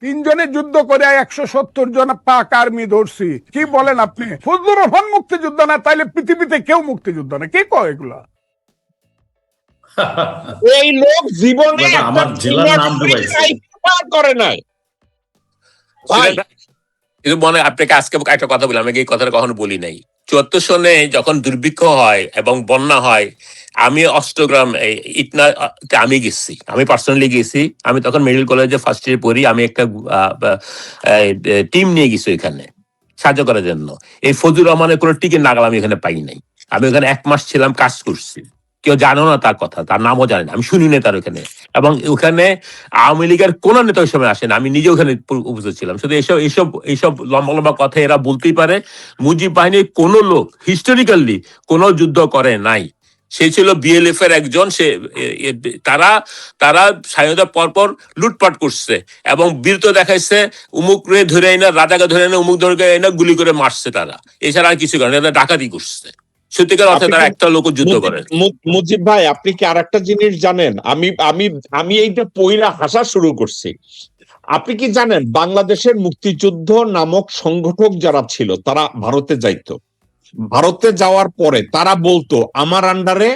তিনজনে যুদ্ধ করে 170 জন পাক আর্মি ধরছি। কি বলেন আপনি? ফজলুর রহমান মুক্তিযোদ্ধা না, তাইলে পৃথিবীতে কেউ মুক্তিযোদ্ধা না? কে কয় এগুলা? এই লোক জীবনে আমার জেলার নাম করে নাই ভাই। কিন্তু মনে আপনাকে আজকে একটা কথা বলি, আমি এই কথাটা কখনো বলি নাই। 74 সনে যখন দুর্ভিক্ষ হয় এবং বন্যা হয়, আমি অষ্টগ্রাম ইটনা আমি গেছি, আমি পার্সোনালি গেছি। আমি তখন মেডিকেল কলেজে ফার্স্ট ইয়ার পড়ি। আমি একটা টিম নিয়ে গেছি এখানে সাহায্য করার জন্য। এই ফজলুর রহমানের কোনো টিকিট নাগাল আমি এখানে পাই নাই। আমি ওখানে 1 মাস ছিলাম, কাজ করছি। কেউ জানো না তার কথা, তার নামও জানে না, আমি শুনি না তার ওখানে। এবং ওখানে আওয়ামী লীগের কোন নেতা ওই সময় আসেন, আমি নিজে ওখানে উপস্থিত ছিলাম। শুধু এইসব লম্বা লম্বা কথা এরা বলতেই পারে। মুজিব বাহিনীর কোন লোক হিস্টোরিক্যালি কোন যুদ্ধ করে নাই। সে ছিল বিএলএফ এর একজন। সে তারা তারা স্বাধীনতার পরপর লুটপাট করছে এবং বীরত্ব দেখাইছে। উমুক রে ধরে না, রাজাকে ধরে না, উমুক ধরে না, গুলি করে মারছে তারা। এছাড়া আর কিছু করে না, ডাকাতি করছে। সত্যিকার অর্থে তারা একটা লোক যুদ্ধ করে। মুজিব ভাই, আপনি কি আর একটা জিনিস জানেন? আমি আমি আমি এইটা পইরা হাসা শুরু করছি। আপনি কি জানেন বাংলাদেশের মুক্তিযুদ্ধ নামক সংগঠক যারা ছিল তারা ভারতে যাইতো। ভারতে যাওয়ার পরে তারা বলতো আমার আন্ডারে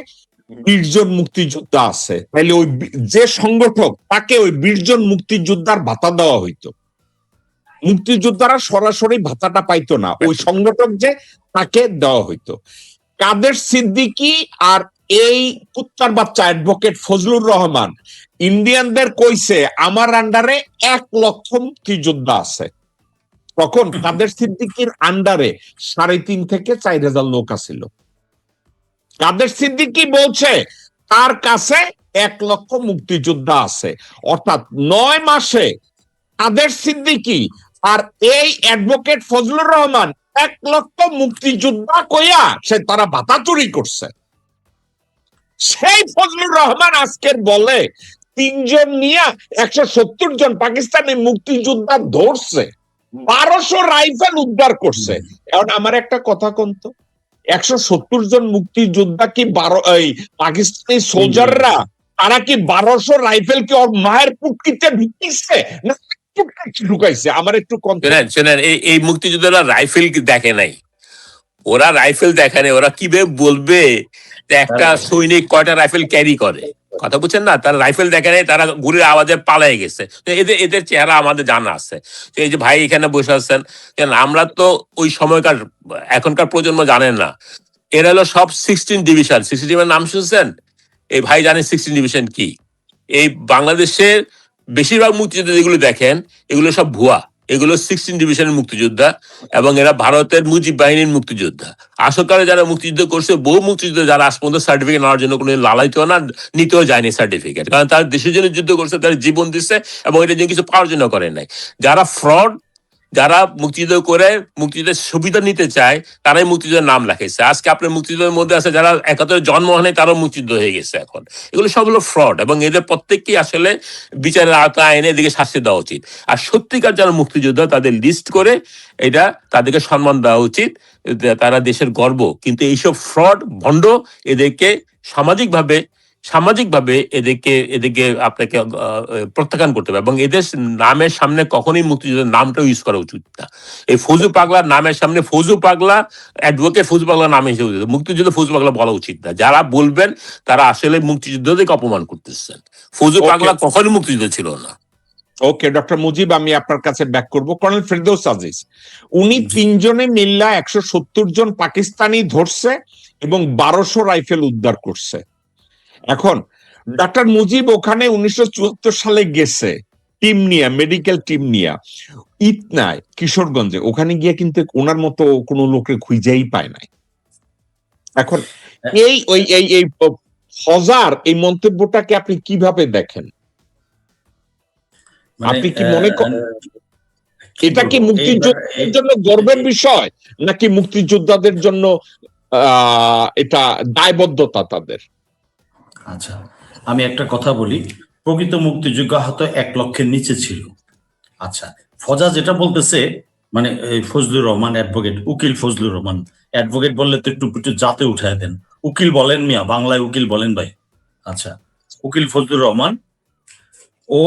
20 জন মুক্তিযোদ্ধা আছে, তাহলে ওই যে সংগঠক তাকে ওই 20 জন মুক্তিযোদ্ধার ভাতা দেওয়া হইতো। মুক্তিযোদ্ধারা সরাসরি ভাতাটা পাইতো না, ওই সংগঠক যে তাকে দেওয়া হইতো। কাদের সিদ্দিকী আর এই কুত্তার বাচ্চা অ্যাডভোকেট ফজলুর রহমান ইন্ডিয়ানদের কইছে আমার আন্ডারে 1 লক্ষ মুক্তিযোদ্ধা আছে। তখন কাদের সিদ্দিকীর আন্ডারে 3.5 থেকে 4,000 লোক আছিল। কাদের সিদ্দিকী বলছে তার কাছে 1 লক্ষ মুক্তিযোদ্ধা আছে। অর্থাৎ 9 মাসে কাদের সিদ্দিকী আর এই অ্যাডভোকেট ফজলুর রহমান 1 লক্ষ মুক্তিযোদ্ধা কইয়া সে তারা ভাতা চুরি করছে। সেই ফজলুর রহমান আজকের বলে 3 জন নিয়ে 170 জন পাকিস্তানি মুক্তিযোদ্ধা ধরছে, 1200 রাইফেল উদ্ধার করছে। এখন আমার একটা কথা কোন তো, 170 জন মুক্তিযোদ্ধা কি পাকিস্তানি সোলজাররা তারা কি 1200 রাইফেল কি ওর মায়ের পুটকিতে ঢুকিয়েছে না ঢুকাইছে? আমার একটু শোনেন, এই মুক্তিযোদ্ধারা রাইফেল দেখে নাই, ওরা রাইফেল দেখে নাই। ওরা কিভাবে বলবে একটা সৈনিক কয়টা রাইফেল ক্যারি করে? কথা বুঝছেন না? তারা রাইফেল দেখে নাই, তারা গুলির আওয়াজে পালাই গেছে। এদের চেহারা আমাদের জানা আছে। এই যে ভাই এখানে বসে আছেন, আমরা তো ওই সময়কার, এখনকার প্রজন্ম জানেন না। এরা হলো সব 16 ডিভিশন। 16 ডিভিশন নাম শুনছেন? এই ভাই জানে 16 ডিভিশন কি। এই বাংলাদেশের বেশিরভাগ মুক্তিযুদ্ধ যেগুলো দেখেন এগুলো সব ভুয়া। এগুলো 16 ডিভিশনের মুক্তিযোদ্ধা এবং এরা ভারতের মুজিব বাহিনীর মুক্তিযোদ্ধা। আসলকালে যারা মুক্তিযুদ্ধ করছে, বহু মুক্তিযুদ্ধ যারা আজ পর্যন্ত সার্টিফিকেট নেওয়ার জন্য কোনো লালাইতো না, নিতেও যায়নি সার্টিফিকেট। কারণ তারা দেশের জন্য যুদ্ধ করছে, তারা জীবন দিচ্ছে এবং এটা জন্য কিছু পাওয়ার জন্য করে নাই। যারা ফ্রড, যারা মুক্তিযুদ্ধ করে মুক্তিযুদ্ধের সুবিধা নিতে চায়, তারাই মুক্তিযুদ্ধের নাম লেখাইছে। আজকে আপনার মুক্তিযুদ্ধের মধ্যে আছে যারা 71 জন্ম হয় নাই, তারাও মুক্তিযুদ্ধ হয়ে গেছে এখন। এগুলো সব হলো ফ্রড এবং এদের প্রত্যেককেই আসলে বিচারের আওতায় এনে এদিকে শাস্তি দেওয়া উচিত। আর সত্যিকার যারা মুক্তিযোদ্ধা তাদের লিস্ট করে এটা তাদেরকে সম্মান দেওয়া উচিত। তারা দেশের গর্ব। কিন্তু এইসব ফ্রড ভণ্ড এদেরকে সামাজিকভাবে এদেরকে আপনাকে প্রত্যাখ্যান করতে হবে এবং এদের নামের সামনে কখনোই মুক্তিযুদ্ধের নামটা ইউজ করা উচিত না। এই ফৌজু পাগলার নামের সামনে ফৌজু পাগলা, অ্যাডভোকেট ফৌজু পাগলা নামে হিসেবে মুক্তিযুদ্ধ ফৌজু পাগলা বলা উচিত না। যারা বলবেন তারা আসলে মুক্তিযুদ্ধকে অপমান করতেছেন। ফৌজু পাগলা কখনোই মুক্তিযুদ্ধ ছিল না। ওকে ডক্টর মুজিব, আমি আপনার কাছে ব্যাক করব। কর্নেল ফেরদৌস আজিজ, উনি 3 জনে মিল্লা 170 জন পাকিস্তানি ধরছে এবং 1200 রাইফেল উদ্ধার করছে। এখন ডক্টর মুজিব ওখানে 1974 সালে গেছে টিম নিয়ে, মেডিকেল টিম নিয়ে ইতনায়, কিশোরগঞ্জে। ওখানে গিয়ে কিন্তু ওনার মতো কোনো লোকের খুঁজেই পায় নাই। এখন এই ফজার এই মন্তব্যটাকে আপনি কিভাবে দেখেন? আপনি কি মনে করেন এটা কি মুক্তিযোদ্ধাদের জন্য গর্বের বিষয় নাকি মুক্তিযোদ্ধাদের জন্য এটা দায়বদ্ধতা তাদের? আচ্ছা, আমি একটা কথা বলি। প্রকৃত মুক্তিযোদ্ধা হয়তো 1 লক্ষের নিচে ছিল। আচ্ছা, ফজা যেটা বলতেছে, মানে ফজলুর রহমান অ্যাডভোকেট, উকিল ফজলুর রহমান অ্যাডভোকেট বললে তো একটু জাতে উঠায় দেন। উকিল বলেন মিয়া, বাংলায় উকিল বলেন ভাই। আচ্ছা, উকিল ফজলুর রহমান ও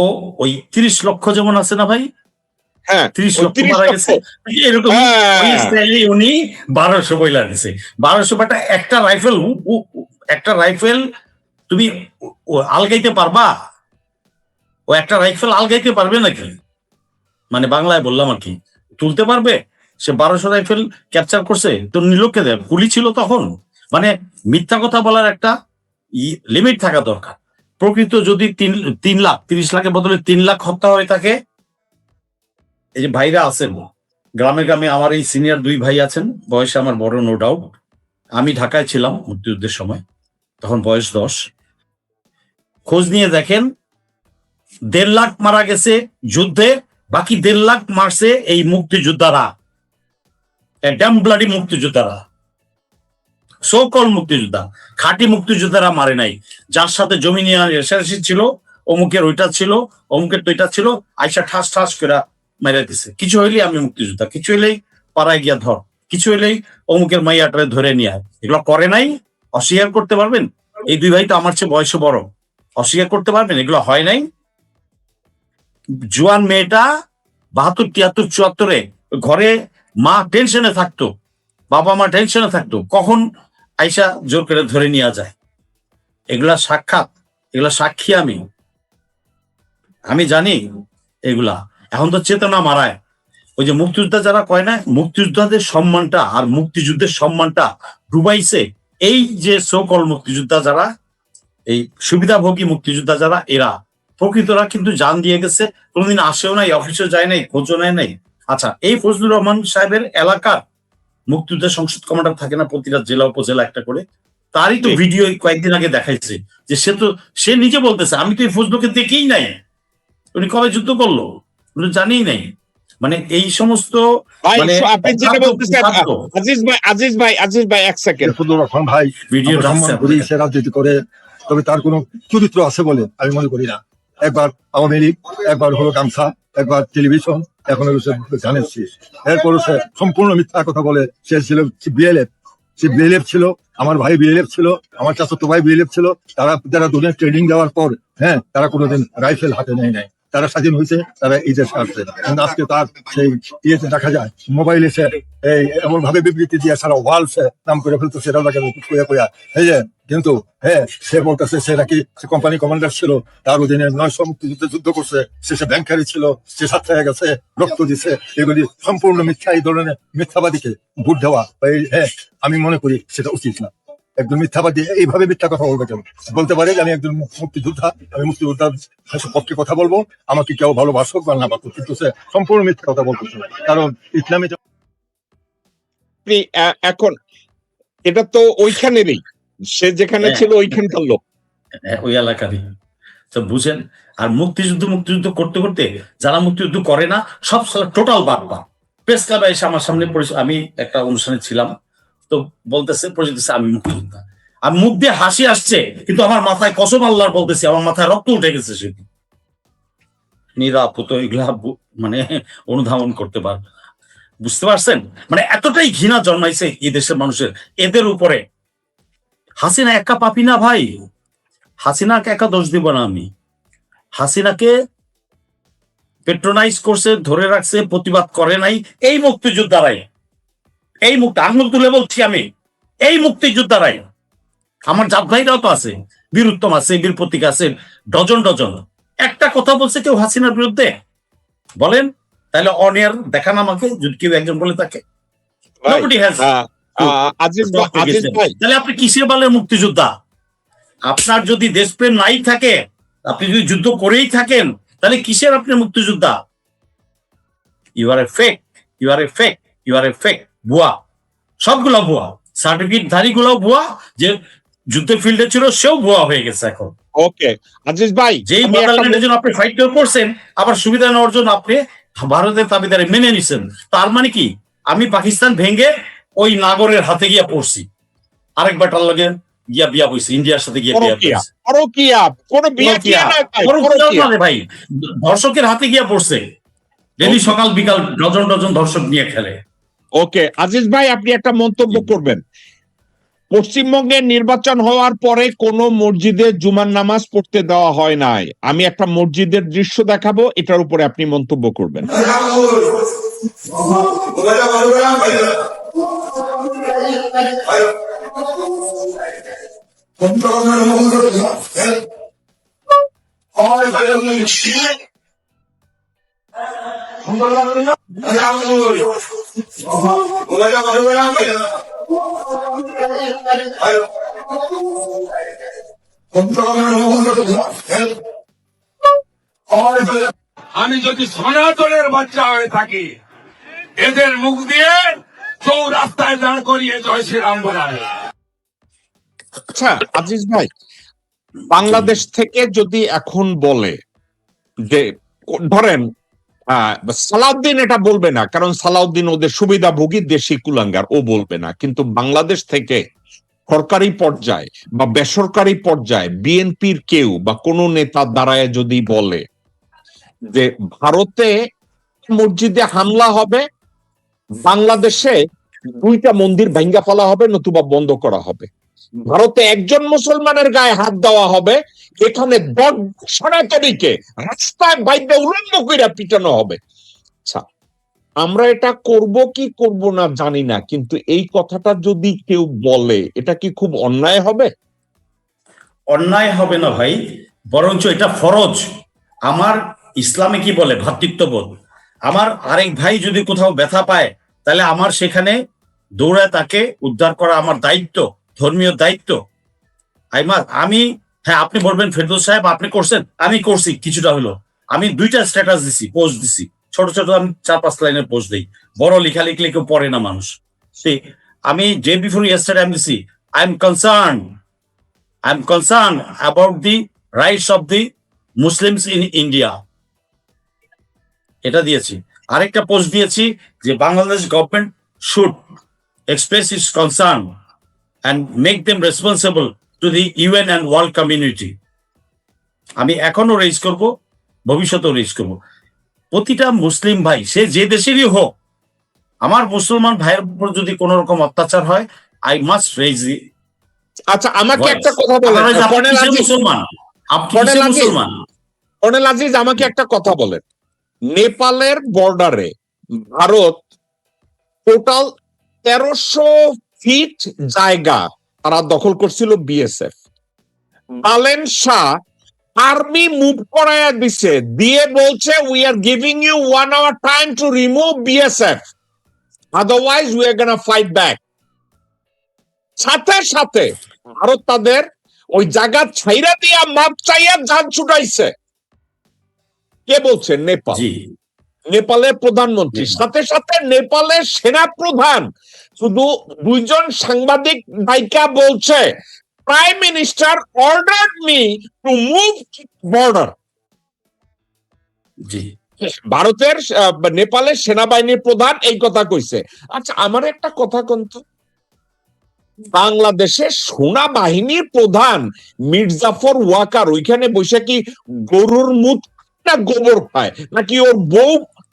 ওই 30 লক্ষ যেমন আছে না ভাই, হ্যাঁ 30 লক্ষ 30 মারা লক্ষ। গেছে এরকম হ্যাঁ। ওই স্টাইলে উনি 1200 বইলা দিছে। 1200 বাটা একটা রাইফেল তুমি আলগাইতে পারবা? ও একটা রাইফেল আলগাইতে পারবে নাকি? মানে বাংলায় বললাম আর কি, তুলতে পারবে? সে 1200 রাইফেল ক্যাপচার করছে তো নিলোকে দেয়, গুলি ছিল তখন। মানে মিথ্যা কথা বলার একটা লিমিট থাকা দরকার। প্রকৃত যদি 3 লাখ 30 লাখের বদলে 3 লাখ হত্যা হয়ে থাকে, এই যে ভাইরা আছেন গ্রামে গ্রামে, আমার এই সিনিয়র 2 ভাই আছেন, বয়সে আমার বড়, নো ডাউট। আমি ঢাকায় ছিলাম মুক্তিযুদ্ধের সময়, তখন বয়স 10। খোঁজ নিয়ে দেখেন 1.5 লাখ মারা গেছে যুদ্ধে, বাকি 1.5 লাখ মারছে এই মুক্তিযোদ্ধারা, ড্যাম ব্লাডি মুক্তিযোদ্ধারা, সকল মুক্তিযোদ্ধা। খাঁটি মুক্তিযোদ্ধারা মারে নাই। যার সাথে জমি নিয়ে রেশারেশি ছিল, অমুকের ওইটা ছিল, অমুকের তো এটা ছিল, আইসা ঠাস ঠাস করে মেরে দিছে। কিছু হইলেই আমি মুক্তিযোদ্ধা, কিছু হইলেই পাড়ায় গিয়া ধর, কিছু হইলেই অমুকের মাইয়াটারে ধরে নিয়ে আয়। এগুলো করে নাই, অস্বীকার করতে পারবেন? এই 2 ভাই তো আমার চেয়ে বয়সে বড়, অস্বীকার করতে পারবেন এগুলো হয় নাই? জোয়ান মেয়েটা 72, 73, 74-এ ঘরে মা টেনশনে থাকতো, বাবা মা টেনশনে থাকতো, কখন আইসা জোর করে ধরে নিয়ে যায়। এগুলা সাক্ষাৎ, এগুলা সাক্ষী আমি জানি এগুলা। এখন তো চেতনা মারায়। ওই যে মুক্তিযোদ্ধা যারা কয় না, মুক্তিযোদ্ধাদের সম্মানটা আর মুক্তিযুদ্ধের সম্মানটা ডুবাইছে এই যে সকল মুক্তিযোদ্ধা যারা, এই সুবিধাভোগী মুক্তিযোদ্ধা যারা, এরা প্রকৃতরা কিন্তু জান দিয়ে গেছে, কোনোদিন আসেও নাই, অফিসেও যায় নাই, খোঁজও নেয় নাই। আচ্ছা, এই ফজলুর রহমান সাহেবের এলাকার মুক্তিযুদ্ধের সংসদ কমান্ডার থাকে না প্রতিটা জেলা উপজেলা একটা করে, তারই তো ভিডিও কয়েকদিন আগে দেখাইছে যে সে নিজে বলতেছে আমি তো এই ফজলুকে দেখেই নাই, উনি কবে যুদ্ধ করলো উনি জানেই নাই। মানে এই সমস্ত ভাই মানে আপনি যেটা বলতেছেন, আজিজ ভাই 1 সেকেন্ড। ফজলুর রহমান ভাই ভিডিও আমরা সম্মান করি, সে রাজনীতি করে, তবে তার কোনো চরিত্র আছে বলে আমি মনে করি না। একবার আওয়ামী লীগ, একবার হলো গামছা, একবার টেলিভিশন, এখন হলো সে ধানের শীষ। এরপরও সে সম্পূর্ণ মিথ্যা কথা বলে। সে ছিল বিএলএফ, সে বিএলএফ ছিল, আমার ভাই বিএলএফ ছিল, আমার চাচাতো ভাই বিএলএফ ছিল। যারা দুনিয়া ট্রেনিং দেওয়ার পর তারা কোনোদিন রাইফেল হাতে নেয় নাই। তারা স্বাধীন হয়েছে, তারা এই দেশে আসছে। কিন্তু আজকে তার সেই ইয়েতে দেখা যায় মোবাইলে সে এমন ভাবে বিবৃতি দিয়ে সারা ওয়ার্ল্ড সে নাম করে ফেলতো, সেটাও দেখা কইয়া কিন্তু সে বলতেছে সে নাকি কোম্পানি কমান্ডার ছিল, তার অধীনে 900 মুক্তিযুদ্ধে যুদ্ধ করছে, সে ব্যাংকারি ছিল, সে সাথে হয়ে গেছে, রক্ত দিছে। এগুলি সম্পূর্ণ মিথ্যা। এই ধরনের মিথ্যাবাদীকে ভোট দেওয়া আমি মনে করি সেটা উচিত না। একজন মিথ্যাবাদী এইভাবে মিথ্যা কথা বলবে কেন? বলতে পারে যে আমি একজন মুক্তিযোদ্ধা, আমি মুক্তিযোদ্ধার পক্ষে কথা বলবো, আমাকে কেউ ভালোবাসুক বা না বাসুক, কিন্তু সে সম্পূর্ণ মিথ্যা কথা বলতেছে। কারণ ইসলামী এখন এটা তো ওইখানেরই, সে যেখানে ছিল ওইখানকার লোক, ওই এলাকারই। তো বুঝেন, আর মুক্তিযুদ্ধ করতে করতে যারা মুক্তিযুদ্ধ করে না সব টোটাল বাটপা। প্রেস ক্লাবে এসে আমার সামনে আমি একটা অনুষ্ঠানে ছিলাম, তো বলতেছে আমি মুক্তিযোদ্ধা, আর মুখ দিয়ে হাসি আসছে, কিন্তু আমার মাথায় কসম আল্লাহর বলতেছি, আমার মাথায় রক্ত উঠে গেছে। সে নিরাপদ এগুলা মানে অনুধাবন করতে পার, বুঝতে পারছেন? মানে এতটাই ঘৃণা জন্মাইছে এই দেশের মানুষের এদের উপরে। হাসিনা একা পাপি না ভাই, হাসিনাকে একা দোষ দিব না আমি। হাসিনাকে পেট্রোনাইজ করছে, ধরে রাখছে, প্রতিবাদ করে নাই এই মুক্তিযোদ্ধারাই। এই আঙুল তুলে বলছি আমি, এই মুক্তিযোদ্ধারাই। আমার জাত ভাইরাও তো আছে, বীর উত্তম আছে, বীর প্রতীক আছে, ডজন ডজন। একটা কথা বলছে কেউ হাসিনার বিরুদ্ধে? বলেন তাহলে অনিয়ার দেখান আমাকে, যদি কেউ একজন বলে থাকে। তাহলে আপনি কিসের বলেন মুক্তিযোদ্ধা? আপনার যদি দেশপ্রেম নাই থাকে, আপনি যদি যুদ্ধ করেই থাকেন, তাহলে কিসের আপনি মুক্তিযোদ্ধা? You are a fake, you are a fake, you are a fake. ভুয়া, সবগুলো ভুয়া। সার্টিফিকেট ধারী গুলো ভুয়া, যে যুদ্ধের ফিল্ডে ছিল সেও ভুয়া হয়ে গেছে এখন। ওকে আজিজ ভাই, যেই বাতালের জন্য আপনি ফাইট করছেন, আবার সুবিধা নেওয়ার জন্য আপনি ভারতের দাবিদারে মেনে নিছেন। তার মানে কি আমি পাকিস্তান ভেঙে ওই নাগরের হাতে গিয়া পড়ছি, আরেকবার তার লগে গিয়া বিয়া হইছে, ইন্ডিয়ার সাথে গিয়া বিয়া ভাই, ধর্ষকের হাতে গিয়া পড়ছে। ডেলি সকাল বিকাল ডজন ডজন ধর্ষক নিয়ে খেলে। ওকে আজিজ ভাই, আপনি একটা মন্তব্য করবেন। পশ্চিমবঙ্গে নির্বাচন হওয়ার পরে কোনো মসজিদে জুমার নামাজ পড়তে দেওয়া হয় নাই। আমি একটা মসজিদের দৃশ্য দেখাবো, এটার উপরে আপনি মন্তব্য করবেন। আমি যদি সনাতনের বাচ্চা হয়ে থাকি, এদের মুখ দিয়ে চৌরাস্তায় দাঁড় করিয়ে জয় শ্রীরাম বলায়। আচ্ছা আজিজ ভাই, বাংলাদেশ থেকে যদি এখন বলে যে ধরেন সালাউদ্দিন এটা বলবে না, কারণ সালাউদ্দিন ওদের সুবিধাভোগী দেশি কুলাঙ্গার, ও বলবে না, কিন্তু বাংলাদেশ থেকে সরকারি পর্যায়ে বা বেসরকারি পর্যায়ে বিএনপির কেউ বা কোনো নেতা দাঁড়ায় যদি বলে যে ভারতে মসজিদে হামলা হবে, বাংলাদেশে 2টা মন্দির ভাঙ্গা ফেলা হবে নতুবা বন্ধ করা হবে, ভারতে একজন মুসলমানের গায়ে হাত দেওয়া হবে, এখানে 10 সনাতনীকে রাস্তায় বাইরে উলঙ্গ কইরা পিটানো হবে। আচ্ছা, আমরা এটা করব কি করব না জানি না, কিন্তু এই কথাটা যদি কেউ বলে এটা কি খুব অন্যায় হবে? অন্যায় হবে না ভাই, বরঞ্চ এটা ফরজ। আমার ইসলামে কি বলে? ভ্রাতৃত্ববোধ। আমার আরেক ভাই যদি কোথাও ব্যথা পায়, তাহলে আমার সেখানে দৌড়ায় তাকে উদ্ধার করা আমার দায়িত্ব, ধর্মীয় দায়িত্ব। আমি হ্যাঁ, আপনি বলবেন ফেরদৌস সাহেব আপনি করছেন, আমি করছি কিছুটা হলো। আমি 2টা স্ট্যাটাস দিছি, পোস্ট দিছি, ছোট ছোট আমি 4-5 লাইনের পোস্ট দিই, বড় লেখা লিখলে কেউ পড়ে না মানুষ। আমি ডে বিফোর ইয়েস্টারডে আমি দিছি, I am concern about the rights of the Muslims in India, এটা দিয়েছি। আরেকটা পোস্ট দিয়েছি যে Bangladesh government should express it's concern and make them responsible to the UN and world community. আমি এখনো রেজ করব, ভবিষ্যতেও রেজ করব। প্রতিটা মুসলিম ভাই, সে যে দেশেরই হোক, আমার মুসলমান ভাইয়ের উপর যদি কোন রকম অত্যাচার হয়, আই মাস্ট রেজ। আচ্ছা, আমাকে একটা কথা বলেন, মুসলমান, আপনি মুসলমান। কর্নেল আজিজ, আমাকে একটা কথা বলেন, নেপালের বর্ডারে ভারত টোটাল 1300 ফিট জায়গা তারা দখল করছিল BSF. Balen Shah army move করাইয়া দিছে, দিয়ে বলছে we are giving you 1 hour time to remove BSF, otherwise we are gonna fight back. সাথে সাথে ভারত তাদের ওই জায়গা ছাইরা দিয়া মাপ চাইয়া যান ছুটাইছে। কে বলছে? নেপাল, নেপালের প্রধানমন্ত্রী। সাথে সাথে নেপালের সেনা প্রধান শুধু 2জন সাংবাদিক ভাইকা বলছে prime minister ordered me to move border. ভারতের নেপালের সেনাবাহিনীর প্রধান এই কথা কইছে। আচ্ছা, আমার একটা কথা কিন্তু, বাংলাদেশের সেনাবাহিনীর প্রধান মির্জাফর ওয়াকার ওইখানে বসে কি গরুর মুখ না গোবর খায়, নাকি ওর বউ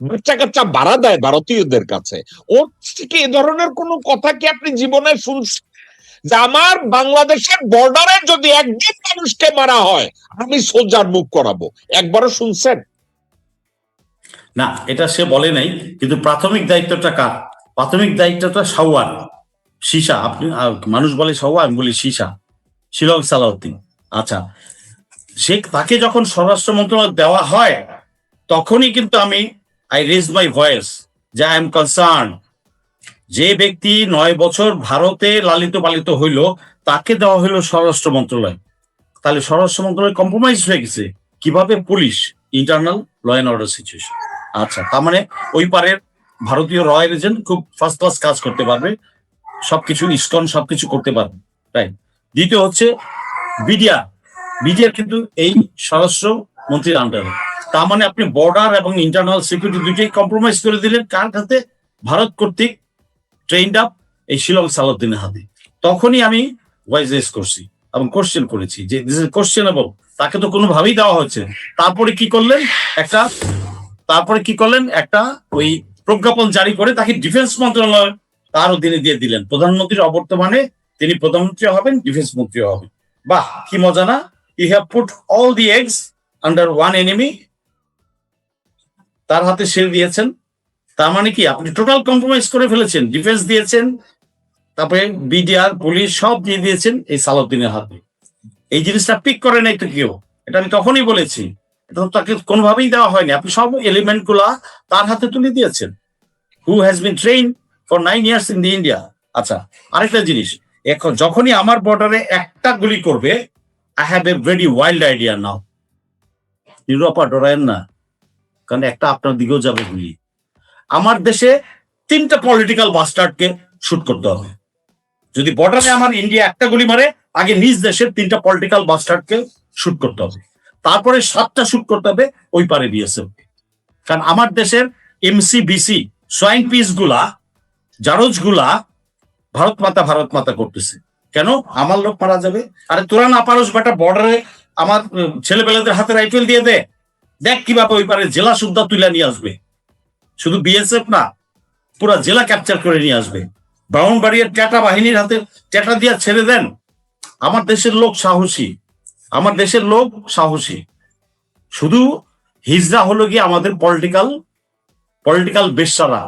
বাচ্চা কাচ্চা ভাড়া দেয় ভারতীয়দের কাছে? ওর থেকে এ ধরনের কোন কথা কি আপনি জীবনে শুনছেন? যে আমার বাংলাদেশের বর্ডারে যদি একজন মানুষকে মারা হয় আমি সোলজার মুভ করাবো, একবারও শুনছেন? না, এটা সে বলে নাই, কিন্তু প্রাথমিক দায়িত্বটা কার? প্রাথমিক দায়িত্বটা সাওয়ার সীসা। আপনি মানুষ বলে সাওয়া, আমি বলি সীসা, শিলং সালাউদ্দিন। আচ্ছা, সে তাকে যখন স্বরাষ্ট্র মন্ত্রণালয় দেওয়া হয়, তখনই কিন্তু আমি আই রেজ মাই ভয়েস যে আই এম কনসার্ন। যে ব্যক্তি 9 বছর ভারতে লালিত পালিত হইল, তাকে দেওয়া হইলো স্বরাষ্ট্র মন্ত্রণালয়। তাহলে স্বরাষ্ট্র মন্ত্রণালয় কম্প্রোমাইজ হয়ে গেছে কিভাবে? Police, internal law and order situation. আচ্ছা, তার মানে ওই পারের ভারতীয় রয়্যাল এজেন্ট খুব ফার্স্ট ক্লাস কাজ করতে পারবে, সবকিছু ইসকন সবকিছু করতে পারবে, রাইট? দ্বিতীয় হচ্ছে বিডিআর কিন্তু এই স্বরাষ্ট্র মন্ত্রীর আন্ডারে। তার মানে আপনি বর্ডার এবং ইন্টারনাল সিকিউরিটি দুইটাই কম্প্রোমাইজ করে দিলেন কার হাতে? ভারত কর্তৃক ট্রেন্ড আপ এই শিলং সালাউদ্দিনের হাতে। তখনই আমি ভয়েস রেজ করছি এবং কোশ্চেন করেছি যে দিস ইজ কোশ্চেনেবল, তাকে তো কোনোভাবেই দেওয়া হচ্ছে। তারপরে কি করলেন? একটা ওই প্রজ্ঞাপন জারি করে তাকে ডিফেন্স মন্ত্রণালয় তার অধীনে দিয়ে দিলেন। প্রধানমন্ত্রীর অবর্তমানে তিনি প্রধানমন্ত্রী হবেন, ডিফেন্স মন্ত্রী হবেন। বাহ, কি মজা না? You have put all the eggs under one enemy. তার হাতে ছেড়ে দিয়েছেন। তার মানে কি আপনি টোটাল কম্প্রোমাইজ করে ফেলেছেন। ডিফেন্স দিয়েছেন, তারপরে বিডিআর, পুলিশ সব দিয়ে দিয়েছেন এই সালাউদ্দিনের হাতে। এই জিনিসটা পিক করে নাই তো কেউ, এটা আমি তখনই বলেছি। এটা তো তাকে কোনোভাবেই দেওয়া হয়নি। আপনি সব এলিমেন্ট গুলা তার হাতে তুলে দিয়েছেন, who has been train for 9 years in the India. আচ্ছা, আরেকটা জিনিস, এখন যখনই আমার বর্ডারে একটা গুলি করবে, I have a very wild idea now. নিরুপা ডরায়েন না, কারণ একটা আপনার দিকেও যাবে গুলি। আমার দেশে 3টা পলিটিক্যাল বাস্টার্ডকে শুট করতে হবে। যদি বর্ডারে আমার ইন্ডিয়া একটা গুলি মারে, আগে নিজ দেশের 3টা পলিটিক্যাল বাস্টার্ডকে শুট করতে হবে, তারপরে 7টা শুট করতে হবে ওই পারে বিএসএফ। কারণ আমার দেশের এমসিবিসি সোয়াইন পিস গুলা, জারজ গুলা ভারত মাতা করতেছে। কেন? আমার লোক মারা যাবে। আরে তোরা না পারস বেটা, বর্ডারে আমার ছেলেপেলেদের হাতে রাইফেল দিয়ে দে, দেখ কিভাবে ওই পারে জেলা সুদ্ধা তুলে নিয়ে আসবে। শুধু বিএসএফ না, পুরা জেলা ক্যাপচার করে নিয়ে আসবে। ব্রাহ্মণবাড়িয়ার ট্যাটা বাহিনীর হাতে ট্যাটা দিয়ে ছেড়ে দেন। আমার দেশের লোক সাহসী, আমার দেশের লোক সাহসী। শুধু হিজড়া হলো গিয়ে আমাদের পলিটিক্যাল বেশ্যারা।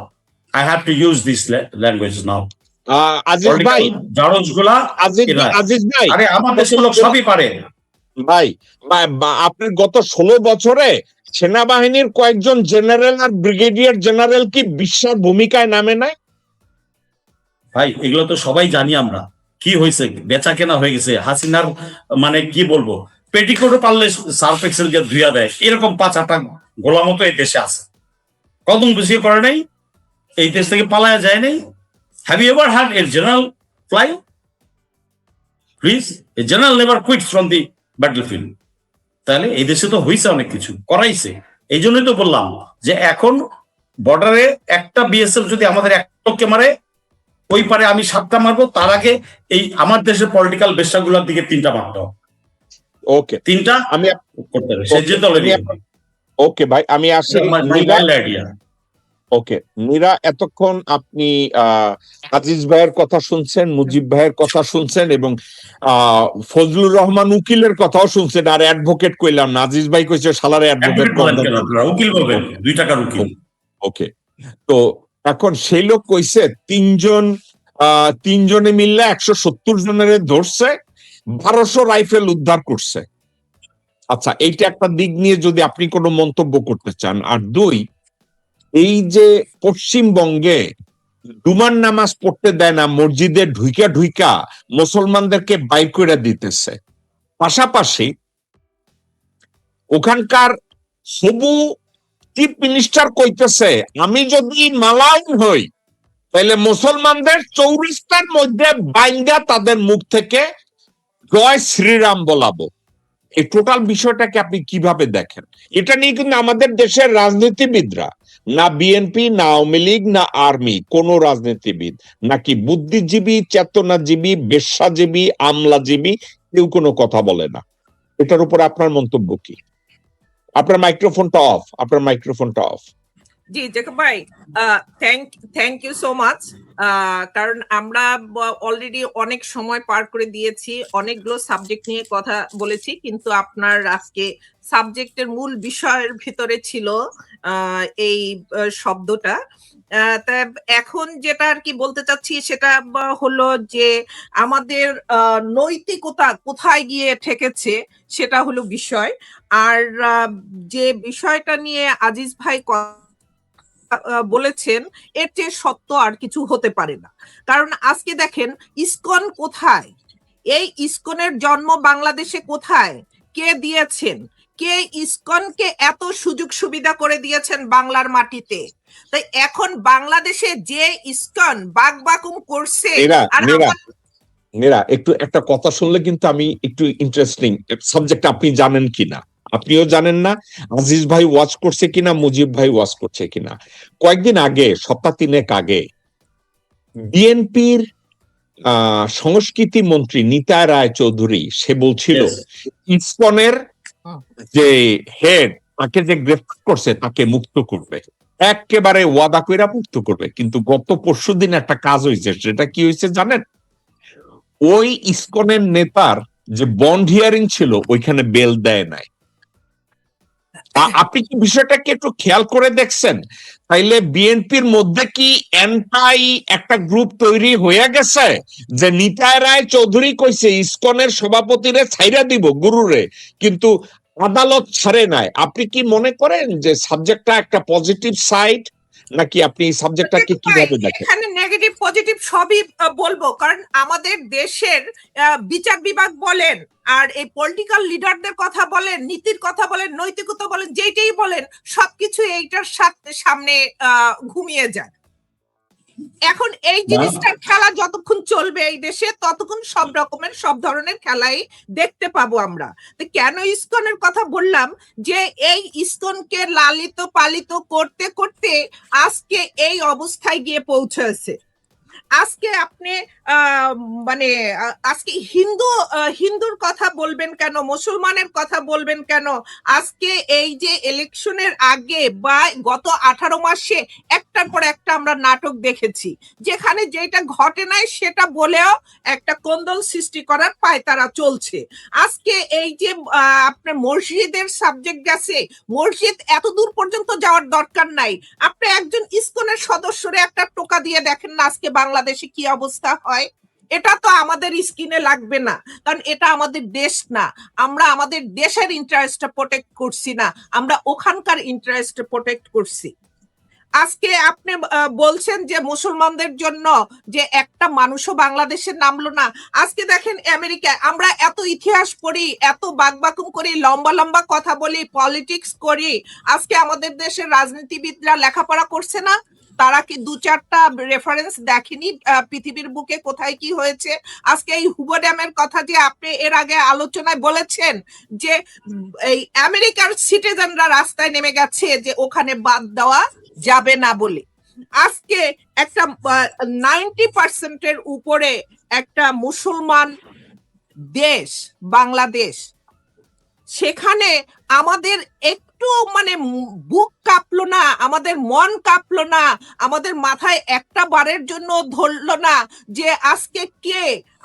I have to use this language now. Aziz ভাই, জারজ গুলা, আজিজ ভাই, আরে আমার দেশের লোক সবই পারে ভাই, আপনি গত 16 বছরে সেনাবাহিনীর কয়েকজন জেনারেল আর ব্রিগেডিয়ার জেনারেল কি বিশ্বের ভূমিকায় নামে নাই? ভাই। এগুলো তো সবাই জানি আমরা। কি হয়েছে? বেচা কেনা হয়ে গেছে। হাসিনার মানে কি বলবো, পেটিকোটও পারলে সার্ফ এক্সেল দিয়ে ধুইয়া দেয়, এরকম 5-8টা গোলামতো এই দেশে আছে। কদম বুঝিয়ে করে নাই, এই দেশ থেকে পালায়া যায় নাই। Have you ever had a general fly? Please, a general never quits from the battlefield. তাহলে এই দেশে তো হয়েছে অনেক কিছু করাইছে। এই জন্যই তো বললাম যে এখন বর্ডারে একটা বিএসএফ যদি আমাদের এক লোককে মারে, ওই পারে আমি 7টা মারবো। তার আগে এই আমার দেশের পলিটিক্যাল বেশ্যাগুলোর দিকে 3টা মারতে হবে। ওকে, 3টা আমি করতে হবে। সে যে দলে ওকে ভাই, আমি আসি। আইডিয়া। ওকে মীরা, এতক্ষণ আপনি আজিজ ভাইয়ের কথা শুনছেন, মুজিব ভাইয়ের কথা শুনছেন, এবং ফজলুর রহমান উকিলের কথাও শুনছেন। আর অ্যাডভোকেট কইলাম না, আজিজ ভাই কইছে শালারে অ্যাডভোকেট। উকিল বলবেন, 2 টাকার উকিল। ওকে, তো এখন সেই লোক কইছে তিনজনে মিললে 170 জনের ধরছে, 1200 রাইফেল উদ্ধার করছে। আচ্ছা, এইটা একটা দিক নিয়ে যদি আপনি কোনো মন্তব্য করতে চান। আর 2, এই যে পশ্চিমবঙ্গে জুমার নামাজ পড়তে দেয় না, মসজিদে ঢুইকা মুসলমানদেরকে বাইর করে দিতেছে। পাশাপাশি ওখানকার হবু চিফ মিনিস্টার কইতেছে, আমি যদি মালাউন হই তাহলে মুসলমানদের 4 রাস্তার মধ্যে বাইন্দা তাদের মুখ থেকে জয় শ্রীরাম বলাবো। এই টোটাল বিষয়টাকে আপনি কিভাবে দেখেন? এটা নিয়ে কিন্তু আমাদের দেশের রাজনীতিবিদরা, না বিএনপি, না আওয়ামী লীগ, না আর্মি, কোন রাজনীতিবিদ, নাকি বুদ্ধিজীবী, চেতনাজীবী, বেশ্যাজীবী, আমলাজীবী, কেউ কোনো কথা বলে না। এটার উপর আপনার মন্তব্য কি? আপনার মাইক্রোফোনটা অফ। জি জেকব ভাই, থ্যাংক ইউ সো মাচ। কারণ আমরা অলরেডি অনেক সময় পার করে দিয়েছি, অনেকগুলো সাবজেক্ট নিয়ে কথা বলেছি, কিন্তু আপনার আজকে সাবজেক্টের মূল বিষয়ের ভিতরে ছিল এই শব্দটা। তা এখন যেটা আর কি বলতে চাচ্ছি সেটা হলো যে আমাদের নৈতিকতা কোথায় গিয়ে ঠেকেছে সেটা হলো বিষয়। আর যে বিষয়টা নিয়ে আজিজ ভাই বলেছেন, এর চেয়ে সত্য আর কিছু হতে পারে না। কারণ আজকে দেখেন ইসকন কোথায়, এই ইসকনের জন্ম বাংলাদেশে কোথায়, কে দিয়েছেন, কে ইসকনকে এত সুযোগ সুবিধা করে দিয়েছেন বাংলার মাটিতে। তাই এখন বাংলাদেশে যে ইসকন বাকবাকুম করছে। মেরা একটু একটা কথা শুনলে কিন্তু আমি একটু ইন্টারেস্টিং সাবজেক্ট, আপনি জানেন কিনা, আপনিও জানেন না, আজিজ ভাই ওয়াচ করছে কিনা, মুজিব ভাই ওয়াচ করছে কিনা। কয়েকদিন আগে, সপ্তাহ 3 আগে, বিএনপির সংস্কৃতি মন্ত্রী নিতা রায় চৌধুরী সে বলছিল ইসকনের যে হেড, তাকে যে গ্রেফতার করছে তাকে মুক্ত করবে, একেবারে ওয়াদা কইরা মুক্ত করবে। কিন্তু গত পরশুদিন একটা কাজ হয়েছে, সেটা কি হয়েছে জানেন? ওই ইসকনের নেতার যে বন্ড হিয়ারিং ছিল ওইখানে বেল দেয় নাই। আপনি কি বিষয়টাকে একটু খেয়াল করে দেখছেন? তাইলে বিএনপির মধ্যে কি এন্টাই একটা গ্রুপ তৈরি হয়ে গেছে যে নিতাই রায় চৌধুরী কইছে ইসকনের সভাপতিরে ছাইরা দিব গুরুরে, কিন্তু আদালত ছাড়ে নাই। আপনি কি মনে করেন যে সাবজেক্টটা একটা পজিটিভ সাইড, নাকি আপনি সাবজেক্টটাকে কিভাবে দেখেন? এখানে নেগেটিভ পজিটিভ সবই বলবো, কারণ আমাদের দেশের বিচার বিভাগ বলেন আর এই পলিটিক্যাল লিডারদের কথা বলেন, নীতির কথা বলেন, নৈতিকতা বলেন, যেটাই বলেন সবকিছু এইটার সাথে সামনে ঘুমিয়ে যায়। এখন এই জিনিসটার খেলা যতক্ষণ চলবে এই দেশে ততক্ষণ সব রকমের সব ধরনের খেলাই দেখতে পাবো আমরা। তো কেন ইসকনের কথা বললাম, যে এই ইসকনকে লালিত পালিত করতে করতে আজকে এই অবস্থায় গিয়ে পৌঁছেছে। আজকে আপনি মানে আজকে হিন্দুর কথা বলবেন কেন, মুসলমানের কথা বলবেন কেন? আজকে এই যে ইলেকশনের আগে বা গত 18 মাসে একটার পর একটা আমরা নাটক দেখেছি, যেখানে যেটা ঘটে নাই সেটা বলেও একটা কোন্দল সৃষ্টি করার পায়তারা চলছে। আজকে এই যে আপনার মসজিদের সাবজেক্ট গেছে, মসজিদ এত দূর পর্যন্ত যাওয়ার দরকার নাই। আপনি একজন ইসকনের সদস্যরে একটা টোকা দিয়ে দেখেন না আজকে বাংলাদেশে কি অবস্থা হয়। এটা তো আমাদের স্কিনে লাগবে না, কারণ এটা আমাদের দেশ না। আমরা আমাদের দেশের ইন্টারেস্টটা প্রোটেক্ট করছি না, আমরা ওখানকার ইন্টারেস্ট প্রোটেক্ট করছি। আজকে আপনি বলছেন যে মুসলমানদের জন্য যে একটা মানুষও বাংলাদেশে নামলো না। আজকে দেখেন আমেরিকায় আমরা এত ইতিহাস পড়ি, এত বাকবাকুম করি, লম্বা লম্বা কথা বলি, পলিটিক্স করি, আজকে আমাদের দেশের রাজনীতিবিদরা লেখাপড়া করছে না? তারা কি 2-4টা রেফারেন্স দেখেনি পৃথিবীর বুকে কোথায় কি হয়েছে? আজকে এই হুগো ড্যামের কথা যে আপনি এর আগে আলোচনায় বলেছেন যে এই আমেরিকার সিটিজেনরা রাস্তায় নেমে গেছে যে ওখানে বাদ দেওয়া যাবে না বলে। আজকে একটা 90% উপরে একটা মুসলমান দেশ বাংলাদেশ, সেখানে আমাদের একটু মানে বুক কাঁপলো না, আমাদের মন কাঁপলো না, আমাদের মাথায় একটা বারের জন্য ধরলো না যে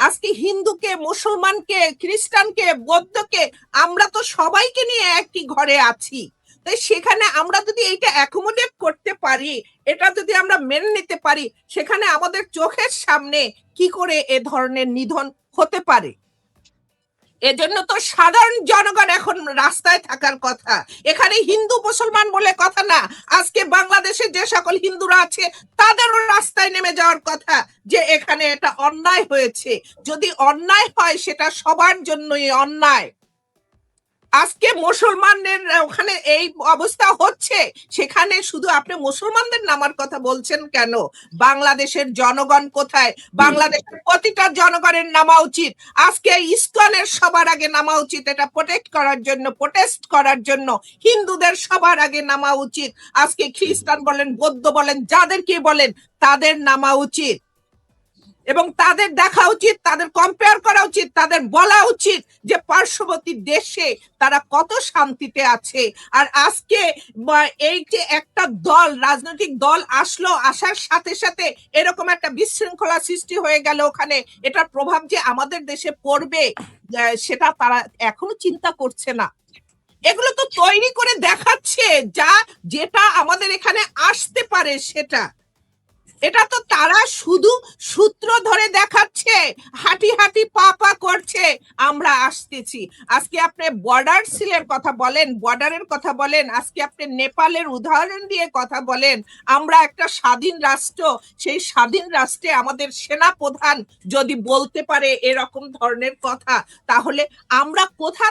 আজকে হিন্দুকে, মুসলমানকে, খ্রিস্টানকে, বৌদ্ধকে, আমরা তো সবাইকে নিয়ে একই ঘরে আছি। তাই সেখানে আমরা যদি এইটা অ্যাকোমোডেট করতে পারি, এটা যদি আমরা মেনে নিতে পারি, সেখানে আমাদের চোখের সামনে কি করে এ ধরনের নিধন হতে পারে। এজন্য তো সাধারণ জনগণ এখন রাস্তায় থাকার কথা। এখানে হিন্দু মুসলমান বলে কথা না, আজকে বাংলাদেশে যে সকল হিন্দুরা আছে তাদেরও রাস্তায় নেমে যাওয়ার কথা যে এখানে এটা অন্যায় হয়েছে। যদি অন্যায় হয় সেটা সবার জন্যই অন্যায়। আজকে মুসলমানদের ওখানে এই অবস্থা হচ্ছে, সেখানে শুধু আপনি মুসলমানদের নামার কথা বলছেন কেন? বাংলাদেশের জনগণ কোথায়? বাংলাদেশের প্রতিটা জনগণের নামা উচিত। আজকে ইসকনের সবার আগে নামা উচিত, এটা প্রোটেক্ট করার জন্য, প্রোটেস্ট করার জন্য। হিন্দুদের সবার আগে নামা উচিত। আজকে খ্রিস্টান বলেন, বৌদ্ধ বলেন, যাদেরকে বলেন তাদের নামা উচিত এবং তাদের দেখা উচিত, তাদের কম্পেয়ার করা উচিত, তাদের বলা উচিত যে পার্শ্ববর্তী দেশে তারা কত শান্তিতে আছে। আর আজকে এই যে একটা দল, রাজনৈতিক দল আসলো, আসার সাথে সাথে এরকম একটা বিশৃঙ্খলা সৃষ্টি হয়ে গেল ওখানে, এটার প্রভাব যে আমাদের দেশে পড়বে সেটা তারা এখনো চিন্তা করছে না। এগুলো তো তৈরি করে দেখাচ্ছে যেটা আমাদের এখানে আসতে পারে সেটা। এটা তো তারা শুধু সূত্র ধরে দেখাচ্ছে, হাঁটি হাঁটি পা পা করছে, আমরা আসতেছি। আজকে আপনি বর্ডার সিলের কথা বলেন, বর্ডারের কথা বলেন, আজকে আপনি নেপালের উদাহরণ দিয়ে কথা বলেন। আমরা একটা স্বাধীন রাষ্ট্র, সেই স্বাধীন রাষ্ট্রে আমাদের সেনা প্রধান যদি বলতে পারে এরকম ধরনের কথা, তাহলে আমরা কোথা